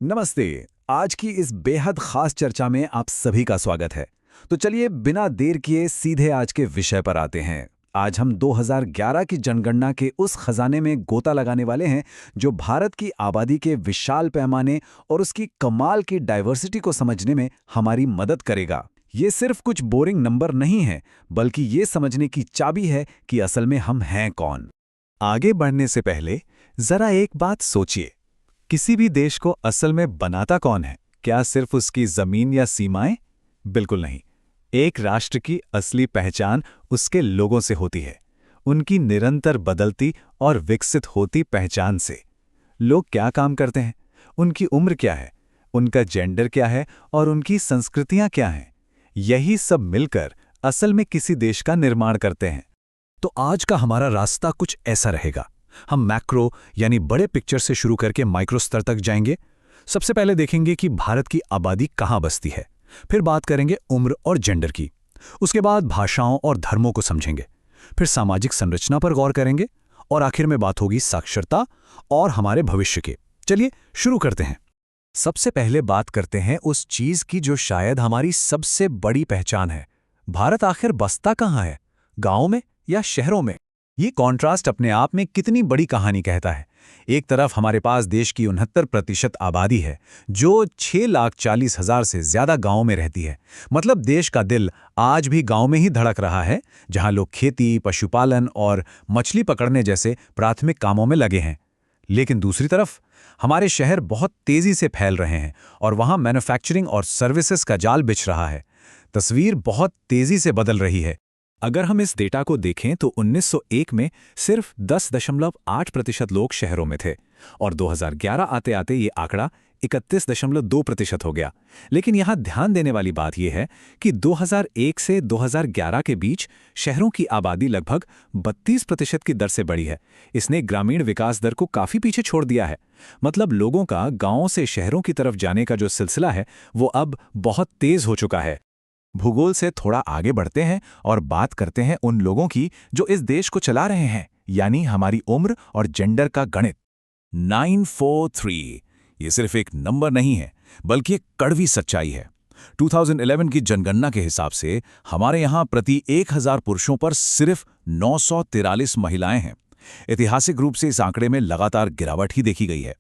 नमस्ते। आज की इस बेहद खास चर्चा में आप सभी का स्वागत है। तो चलिए बिना देर किए सीधे आज के विषय पर आते हैं। आज हम 2011 की जनगणना के उस खजाने में गोता लगाने वाले हैं जो भारत की आबादी के विशाल पैमाने और उसकी कमाल की डाइवर्सिटी को समझने में हमारी मदद करेगा। ये सिर्फ कुछ बोरिंग नंबर नहीं है, बल्कि ये समझने की चाबी है कि असल में हम हैं कौन। आगे बढ़ने से पहले जरा एक बात सोचिए। किसी भी देश को असल में बनाता कौन है? क्या सिर्फ उसकी जमीन या सीमाएं? बिल्कुल नहीं। एक राष्ट्र की असली पहचान उसके लोगों से होती है, उनकी निरंतर बदलती और विकसित होती पहचान से। लोग क्या काम करते हैं, उनकी उम्र क्या है, उनका जेंडर क्या है और उनकी संस्कृतियां क्या हैं, यही सब मिलकर असल में किसी देश का निर्माण करते हैं। तो आज का हमारा रास्ता कुछ ऐसा रहेगा। हम मैक्रो यानी बड़े पिक्चर से शुरू करके माइक्रो स्तर तक जाएंगे। सबसे पहले देखेंगे कि भारत की आबादी कहाँ बसती है, फिर बात करेंगे उम्र और जेंडर की, उसके बाद भाषाओं और धर्मों को समझेंगे, फिर सामाजिक संरचना पर गौर करेंगे और आखिर में बात होगी साक्षरता और हमारे भविष्य की। चलिए शुरू करते हैं। सबसे पहले बात करते हैं उस चीज की जो शायद हमारी सबसे बड़ी पहचान है। भारत आखिर बसता कहाँ है, गांव में या शहरों में? ये कॉन्ट्रास्ट अपने आप में कितनी बड़ी कहानी कहता है। एक तरफ हमारे पास देश की 69% आबादी है जो 6,40,000 से ज्यादा गांवों में रहती है। मतलब देश का दिल आज भी गांव में ही धड़क रहा है, जहां लोग खेती, पशुपालन और मछली पकड़ने जैसे प्राथमिक कामों में लगे हैं। लेकिन दूसरी तरफ हमारे शहर बहुत तेजी से फैल रहे हैं और वहां मैन्युफैक्चरिंग और सर्विसेज का जाल बिछ रहा है। तस्वीर बहुत तेजी से बदल रही है। अगर हम इस डेटा को देखें तो 1901 में सिर्फ 10.8% लोग शहरों में थे और 2011 आते आते ये आंकड़ा 31.2% हो गया। लेकिन यहाँ ध्यान देने वाली बात यह है कि 2001 से 2011 के बीच शहरों की आबादी लगभग 32% की दर से बढ़ी है। इसने ग्रामीण विकास दर को काफी पीछे छोड़ दिया है। मतलब लोगों का गांवों से शहरों की तरफ जाने का जो सिलसिला है वो अब बहुत तेज हो चुका है। भूगोल से थोड़ा आगे बढ़ते हैं और बात करते हैं उन लोगों की जो इस देश को चला रहे हैं, यानी हमारी उम्र और जेंडर का गणित। 943 ये सिर्फ एक नंबर नहीं है, बल्कि एक कड़वी सच्चाई है। 2011 की जनगणना के हिसाब से हमारे यहाँ प्रति 1000 पुरुषों पर सिर्फ 943 महिलाएं हैं। ऐतिहासिक रूप से इस आंकड़े में लगातार गिरावट ही देखी गई है।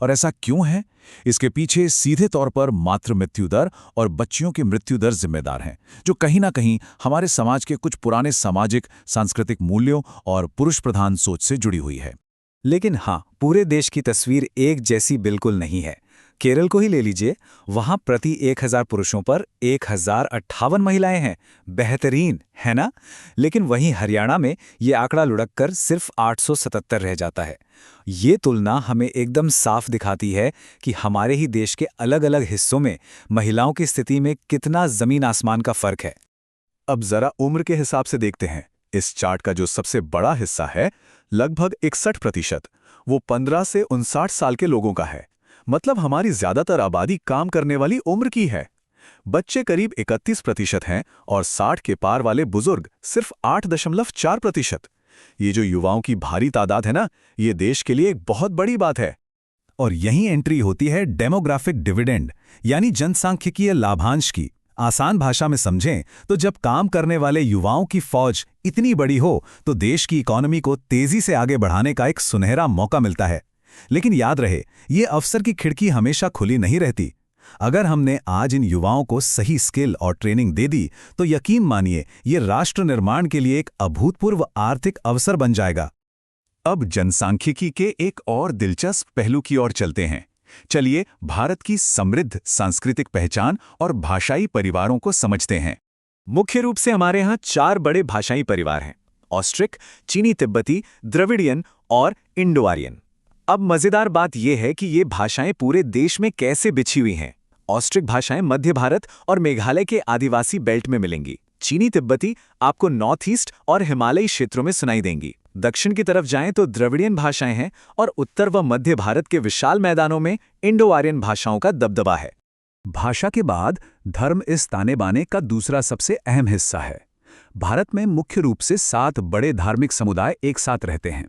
और ऐसा क्यों है? इसके पीछे सीधे तौर पर मातृ मृत्यु दर और बच्चियों की मृत्यु दर जिम्मेदार हैं, जो कहीं ना कहीं हमारे समाज के कुछ पुराने सामाजिक सांस्कृतिक मूल्यों और पुरुष प्रधान सोच से जुड़ी हुई है। लेकिन हाँ, पूरे देश की तस्वीर एक जैसी बिल्कुल नहीं है। केरल को ही ले लीजिए, वहां प्रति 1000 पुरुषों पर 1058 महिलाएं हैं। बेहतरीन है ना? लेकिन वहीं हरियाणा में ये आंकड़ा लुढ़ककर सिर्फ 877 रह जाता है। ये तुलना हमें एकदम साफ दिखाती है कि हमारे ही देश के अलग-अलग हिस्सों में महिलाओं की स्थिति में कितना जमीन आसमान का फर्क है। अब जरा उम्र के हिसाब से देखते हैं। इस चार्ट का जो सबसे बड़ा हिस्सा है, लगभग 61%, वो 15 से 59 साल के लोगों का है। मतलब हमारी ज्यादातर आबादी काम करने वाली उम्र की है। बच्चे करीब 31% हैं और 60 के पार वाले बुजुर्ग सिर्फ 8.4%। ये जो युवाओं की भारी तादाद है ना, ये देश के लिए एक बहुत बड़ी बात है। और यहीं एंट्री होती है डेमोग्राफिक डिविडेंड, यानी जनसांख्यिकीय लाभांश की। आसान भाषा में समझें तो जब काम करने वाले युवाओं की फौज इतनी बड़ी हो तो देश की इकोनॉमी को तेजी से आगे बढ़ाने का एक सुनहरा मौका मिलता है। लेकिन याद रहे, ये अवसर की खिड़की हमेशा खुली नहीं रहती। अगर हमने आज इन युवाओं को सही स्किल और ट्रेनिंग दे दी तो यकीन मानिए ये राष्ट्र निर्माण के लिए एक अभूतपूर्व आर्थिक अवसर बन जाएगा। अब जनसांख्यिकी के एक और दिलचस्प पहलू की ओर चलते हैं। चलिए भारत की समृद्ध सांस्कृतिक पहचान और भाषाई परिवारों को समझते हैं। मुख्य रूप से हमारे यहाँ 4 बड़े भाषाई परिवार हैं: ऑस्ट्रिक, चीनी तिब्बती, द्रविडियन और इंडो आर्यन। अब मजेदार बात यह है कि ये भाषाएं पूरे देश में कैसे बिछी हुई हैं। ऑस्ट्रिक भाषाएं मध्य भारत और मेघालय के आदिवासी बेल्ट में मिलेंगी। चीनी तिब्बती आपको नॉर्थ ईस्ट और हिमालयी क्षेत्रों में सुनाई देंगी। दक्षिण की तरफ जाएं तो द्रविडियन भाषाएं हैं और उत्तर व मध्य भारत के विशाल मैदानों में इंडो आर्यन भाषाओं का दबदबा है। भाषा के बाद धर्म इस ताने बाने का दूसरा सबसे अहम हिस्सा है। भारत में मुख्य रूप से 7 बड़े धार्मिक समुदाय एक साथ रहते हैं: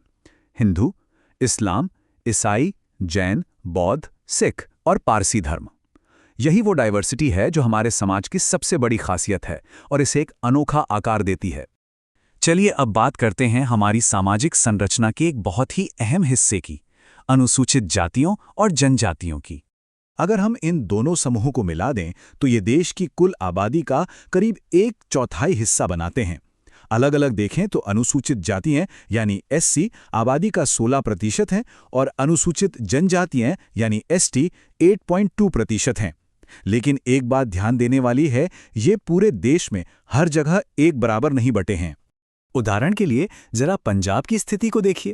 हिंदू, इस्लाम, ईसाई, जैन, बौद्ध, सिख और पारसी धर्म। यही वो डाइवर्सिटी है जो हमारे समाज की सबसे बड़ी खासियत है और इसे एक अनोखा आकार देती है। चलिए अब बात करते हैं हमारी सामाजिक संरचना के एक बहुत ही अहम हिस्से की, अनुसूचित जातियों और जनजातियों की। अगर हम इन दोनों समूहों को मिला दें तो ये देश की कुल आबादी का करीब 1/4 हिस्सा बनाते हैं। अलग अलग देखें तो अनुसूचित जातियां यानी एससी आबादी का 16% है और अनुसूचित जनजातियां यानी एसटी 8.2% हैं। लेकिन एक बात ध्यान देने वाली है, ये पूरे देश में हर जगह एक बराबर नहीं बटे हैं। उदाहरण के लिए जरा पंजाब की स्थिति को देखिए।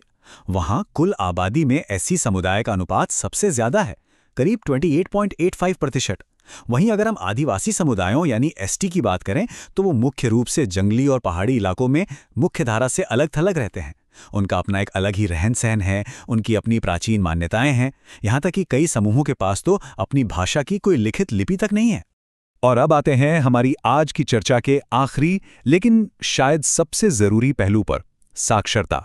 वहां कुल आबादी में एससी समुदाय का अनुपात सबसे ज्यादा है, करीब 28.85%। वहीं अगर हम आदिवासी समुदायों यानी एसटी की बात करें तो वो मुख्य रूप से जंगली और पहाड़ी इलाकों में मुख्य धारा से अलग थलग रहते हैं। उनका अपना एक अलग ही रहन सहन है, उनकी अपनी प्राचीन मान्यताएं हैं, यहाँ तक कि कई समूहों के पास तो अपनी भाषा की कोई लिखित लिपि तक नहीं है। और अब आते हैं हमारी आज की चर्चा के आखिरी लेकिन शायद सबसे जरूरी पहलू पर, साक्षरता,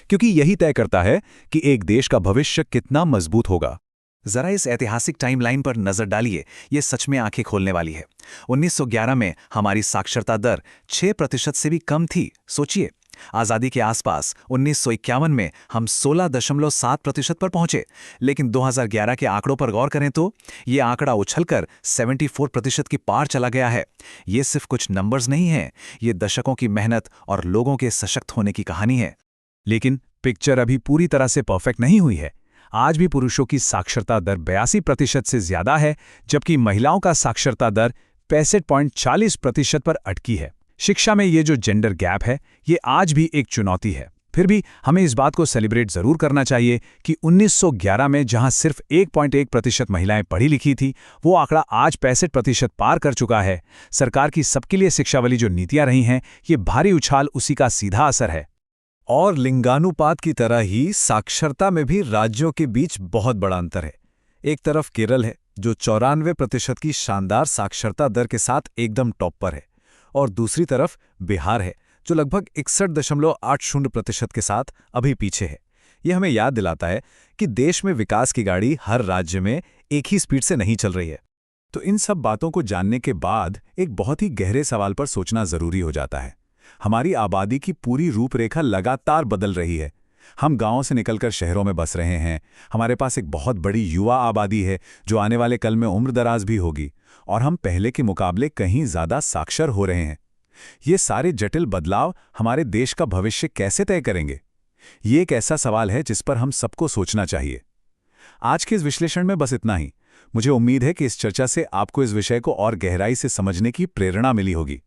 क्योंकि यही तय करता है कि एक देश का भविष्य कितना मजबूत होगा। जरा इस ऐतिहासिक टाइमलाइन पर नजर डालिए, ये सच में आंखें खोलने वाली है। 1911 में हमारी साक्षरता दर 6% से भी कम थी। सोचिए, आज़ादी के आसपास 1951 में हम 16.7% पर पहुंचे, लेकिन 2011 के आंकड़ों पर गौर करें तो ये आंकड़ा उछलकर 74% की पार चला गया है। ये सिर्फ कुछ नंबर्स नहीं हैं, ये दशकों की मेहनत और लोगों के सशक्त होने की कहानी है। लेकिन पिक्चर अभी पूरी तरह से परफेक्ट नहीं हुई है। आज भी पुरुषों की साक्षरता दर 82% से ज्यादा है, जबकि महिलाओं का साक्षरता दर 65.40% पर अटकी है। शिक्षा में ये जो जेंडर गैप है, ये आज भी एक चुनौती है। फिर भी हमें इस बात को सेलिब्रेट जरूर करना चाहिए कि 1911 में जहां सिर्फ 1.1% महिलाएं पढ़ी लिखी थी, वो आंकड़ा आज 65% पार कर चुका है। सरकार की सबके लिए शिक्षा वाली जो नीतियां रही हैं, ये भारी उछाल उसी का सीधा असर है। और लिंगानुपात की तरह ही साक्षरता में भी राज्यों के बीच बहुत बड़ा अंतर है। एक तरफ केरल है जो 94% की शानदार साक्षरता दर के साथ एकदम टॉप पर है, और दूसरी तरफ बिहार है जो लगभग 61.80% के साथ अभी पीछे है। यह हमें याद दिलाता है कि देश में विकास की गाड़ी हर राज्य में एक ही स्पीड से नहीं चल रही है। तो इन सब बातों को जानने के बाद एक बहुत ही गहरे सवाल पर सोचना जरूरी हो जाता है। हमारी आबादी की पूरी रूपरेखा लगातार बदल रही है। हम गांवों से निकलकर शहरों में बस रहे हैं। हमारे पास एक बहुत बड़ी युवा आबादी है जो आने वाले कल में उम्र दराज भी होगी, और हम पहले के मुकाबले कहीं ज्यादा साक्षर हो रहे हैं। ये सारे जटिल बदलाव हमारे देश का भविष्य कैसे तय करेंगे? ये एक ऐसा सवाल है जिस पर हम सबको सोचना चाहिए। आज के इस विश्लेषण में बस इतना ही। मुझे उम्मीद है कि इस चर्चा से आपको इस विषय को और गहराई से समझने की प्रेरणा मिली होगी।